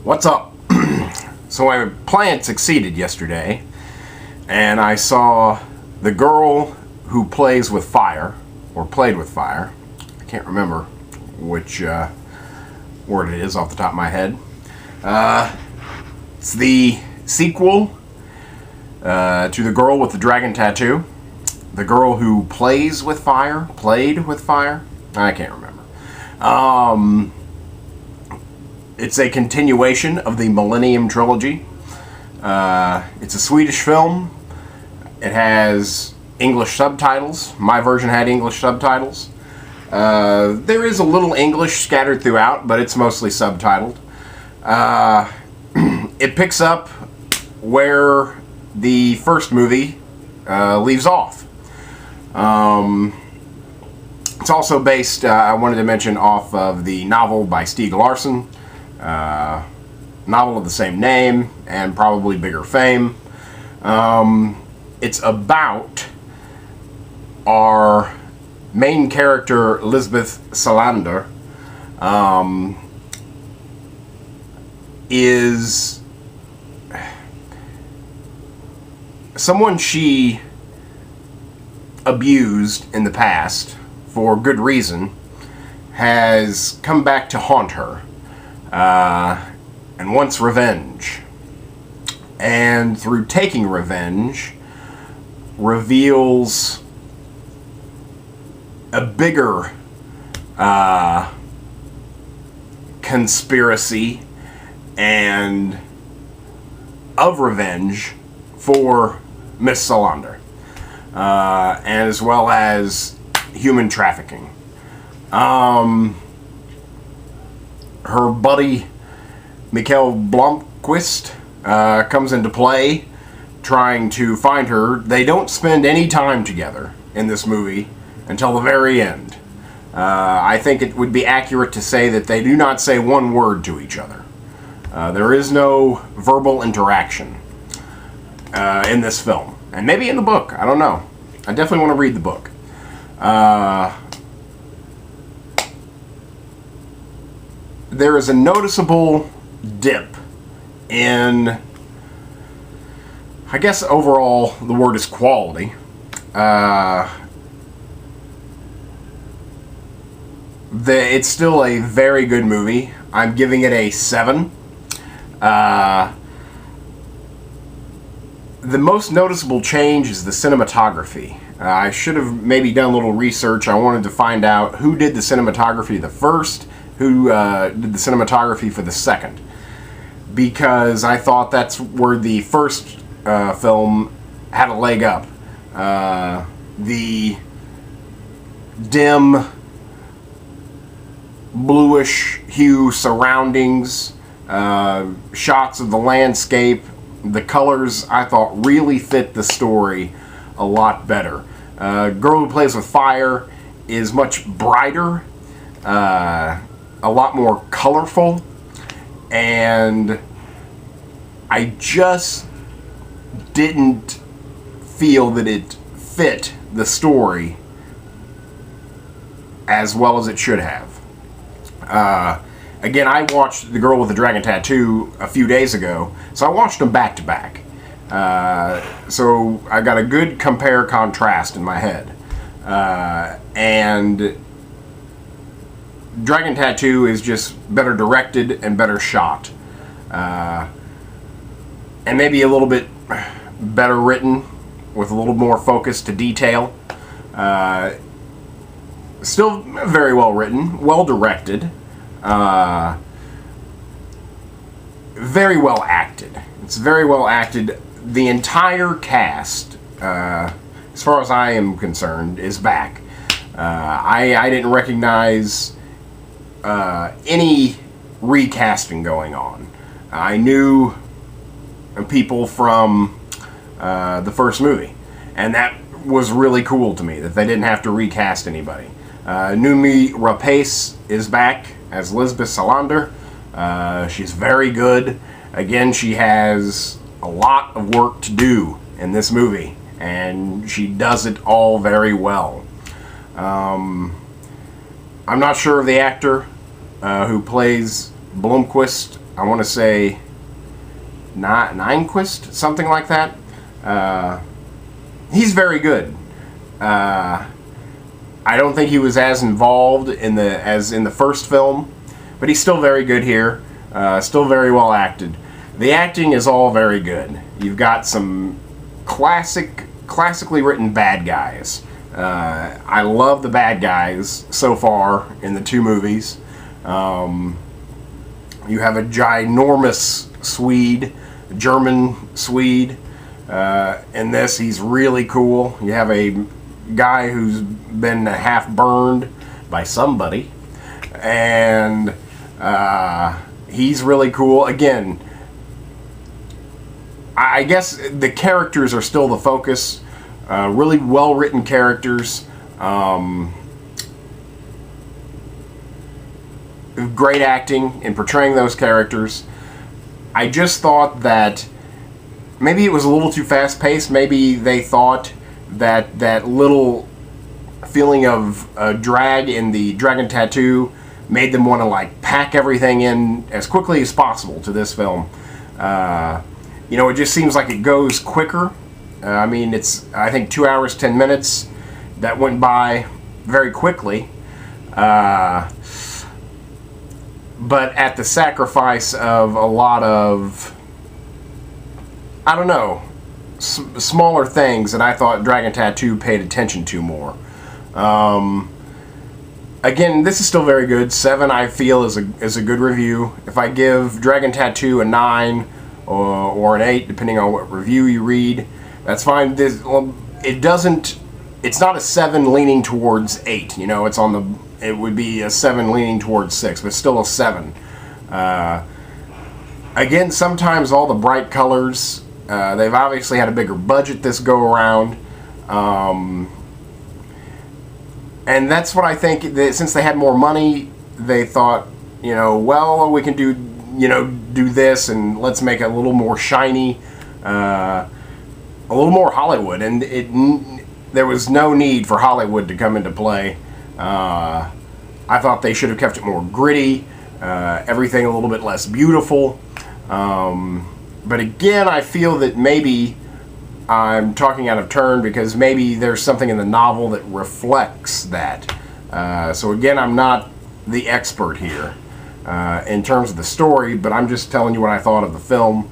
What's up? So my plan succeeded yesterday, and I saw the girl who plays with fire, or played with fire. I can't remember which word it is off the top of my head. It's the sequel to The Girl with the Dragon Tattoo. The girl who plays with fire, played with fire. I can't remember. It's a continuation of the Millennium Trilogy. It's a Swedish film. It has English subtitles. My version had English subtitles. There is a little English scattered throughout, but it's mostly subtitled. It picks up where the first movie leaves off. It's also based, I wanted to mention, off of the novel by Stieg Larsson. Novel of the same name and probably bigger fame. It's about our main character, Lisbeth Salander, is someone she abused in the past for good reason, has come back to haunt her. And wants revenge. And through taking revenge, reveals a bigger conspiracy and of revenge for Miss Salander, and as well as human trafficking. Her buddy Mikael Blomkvist comes into play, trying to find her. They don't spend any time together in this movie until the very end. I think it would be accurate to say that they do not say one word to each other. There is no verbal interaction in this film. And maybe in the book, I don't know. I definitely want to read the book. There is a noticeable dip in, I guess overall the word is quality. It's still a very good movie. I'm giving it a 7. The most noticeable change is the cinematography. I should have maybe done a little research. I wanted to find out who did the cinematography the first, who did the cinematography for the second, because I thought that's where the first film had a leg up. The dim bluish hue surroundings, shots of the landscape, the colors I thought really fit the story a lot better. Girl Who Plays with Fire is much brighter, a lot more colorful, and I just didn't feel that it fit the story as well as it should have. Again, I watched The Girl with the Dragon Tattoo a few days ago, so I watched them back to back. So I got a good compare-contrast in my head. And Dragon Tattoo is just better directed and better shot. And maybe a little bit better written, with a little more focus to detail. Still very well written, well directed. Very well acted. It's very well acted. The entire cast, as far as I am concerned, is back. I didn't recognize any recasting going on. I knew people from the first movie, and that was really cool to me, that they didn't have to recast anybody. Noomi Rapace is back as Lisbeth Salander. She's very good. Again, she has a lot of work to do in this movie, and she does it all very well. I'm not sure of the actor who plays Blomquist, I want to say Nyquist, something like that. He's very good. I don't think he was as involved as in the first film, but he's still very good here. Still very well acted. The acting is all very good. You've got some classically written bad guys. I love the bad guys so far in the two movies. You have a ginormous Swede, German Swede. In this, he's really cool. You have a guy who's been half burned by somebody, and he's really cool. Again, I guess the characters are still the focus. Really well-written characters. Great acting in portraying those characters. I just thought that maybe it was a little too fast-paced. Maybe they thought that that little feeling of drag in the dragon tattoo made them want to like pack everything in as quickly as possible to this film. You know, it just seems like it goes quicker. I mean, it's, I think, 2 hours, 10 minutes. That went by very quickly. But at the sacrifice of a lot of, I don't know, smaller things that I thought Dragon Tattoo paid attention to more. Again, this is still very good. 7, I feel, is a good review. If I give Dragon Tattoo a 9 or an 8, depending on what review you read, that's fine. It's not a 7 leaning towards 8. You know, it would be a 7 leaning towards 6, but still a 7. Again, sometimes all the bright colors, they've obviously had a bigger budget this go around. And that's what I think, since they had more money, they thought, you know, well, we can do this, and let's make it a little more shiny, a little more Hollywood. And there was no need for Hollywood to come into play. I thought they should have kept it more gritty, everything a little bit less beautiful. But again, I feel that maybe I'm talking out of turn, because maybe there's something in the novel that reflects that. So again, I'm not the expert here in terms of the story, but I'm just telling you what I thought of the film.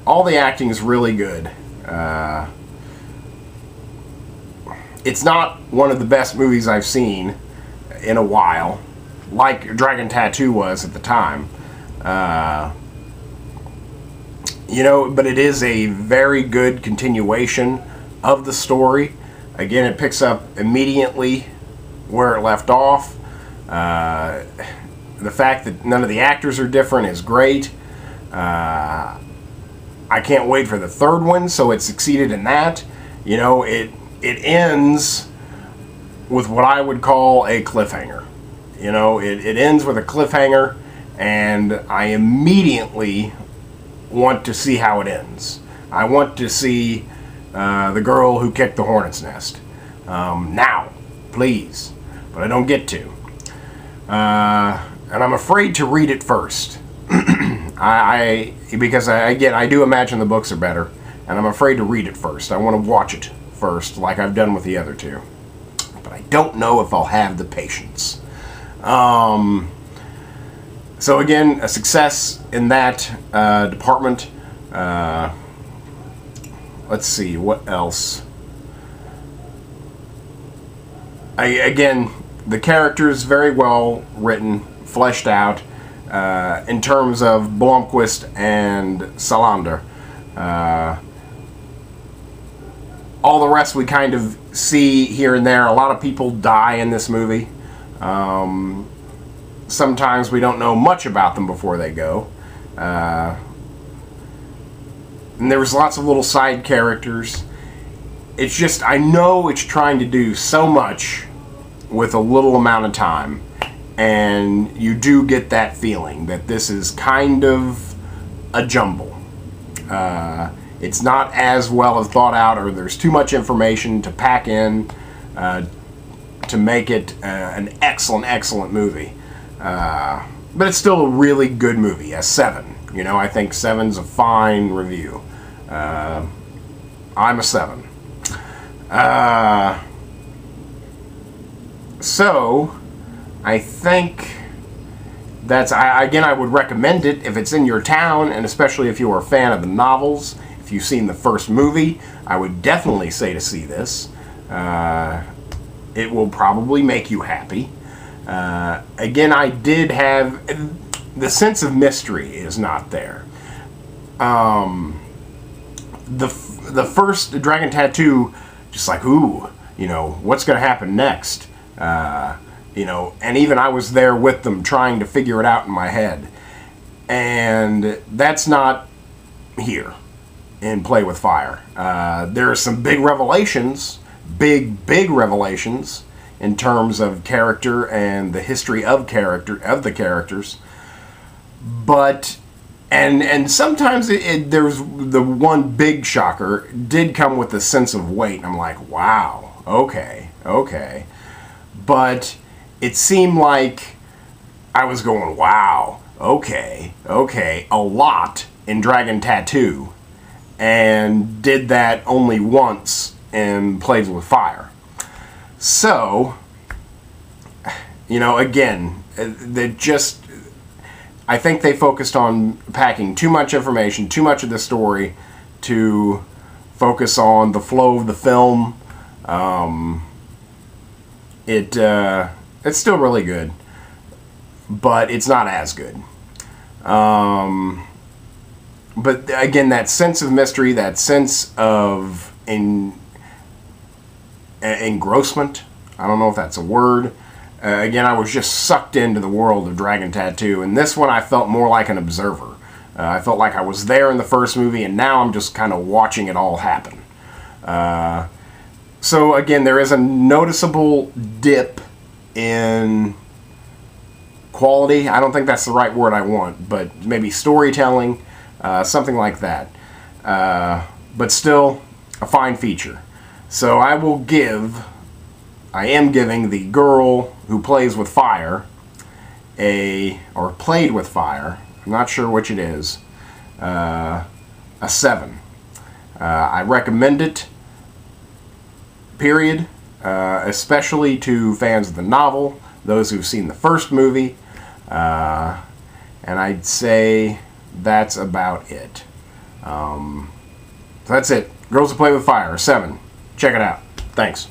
All the acting is really good. It's not one of the best movies I've seen in a while, like Dragon Tattoo was at the time. You know, but it is a very good continuation of the story. Again, it picks up immediately where it left off. The fact that none of the actors are different is great. I can't wait for the third one, so it succeeded in that. You know, it ends with what I would call a cliffhanger. You know, it ends with a cliffhanger, and I immediately want to see how it ends. I want to see the girl who kicked the hornet's nest. Now, please. But I don't get to. And I'm afraid to read it first. Because I do imagine the books are better, and I'm afraid to read it first. I want to watch it first, like I've done with the other two. But I don't know if I'll have the patience. So again, a success in that department. Let's see, what else? Again, the characters very well written, fleshed out, in terms of Blomquist and Salander. All the rest we kind of see here and there. A lot of people die in this movie. Sometimes we don't know much about them before they go. And there was lots of little side characters. It's just, I know it's trying to do so much with a little amount of time. And you do get that feeling that this is kind of a jumble. It's not as well thought out, or there's too much information to pack in to make it an excellent movie. But it's still a really good movie, a 7. You know, I think 7's a fine review. I'm a 7. So, I think that's, again, I would recommend it if it's in your town, and especially if you're a fan of the novels. If you've seen the first movie, I would definitely say to see this. It will probably make you happy. Again, I did have, the sense of mystery is not there. The first Dragon Tattoo, just like, ooh, you know, what's going to happen next? You know, and even I was there with them trying to figure it out in my head. And that's not here in Play with Fire. There are some big revelations, big revelations in terms of character and the history of the characters. But and sometimes there's the one big shocker did come with a sense of weight. I'm like, wow, okay. But it seemed like I was going, wow, okay, a lot in Dragon Tattoo, and did that only once in Plays with Fire. So, you know, again, I think they focused on packing too much information, too much of the story to focus on the flow of the film. It's still really good, but it's not as good. But again, that sense of mystery, that sense of engrossment, I don't know if that's a word. Again, I was just sucked into the world of Dragon Tattoo, and this one I felt more like an observer. I felt like I was there in the first movie, and now I'm just kind of watching it all happen. So again, there is a noticeable dip in quality. I don't think that's the right word I want, but maybe storytelling, something like that. But still, a fine feature. So I am giving the girl who plays with fire or played with fire, I'm not sure which it is, a 7. I recommend it, period, especially to fans of the novel, those who've seen the first movie, and I'd say that's about it. So that's it. Girls Who Play with Fire, 7. Check it out. Thanks.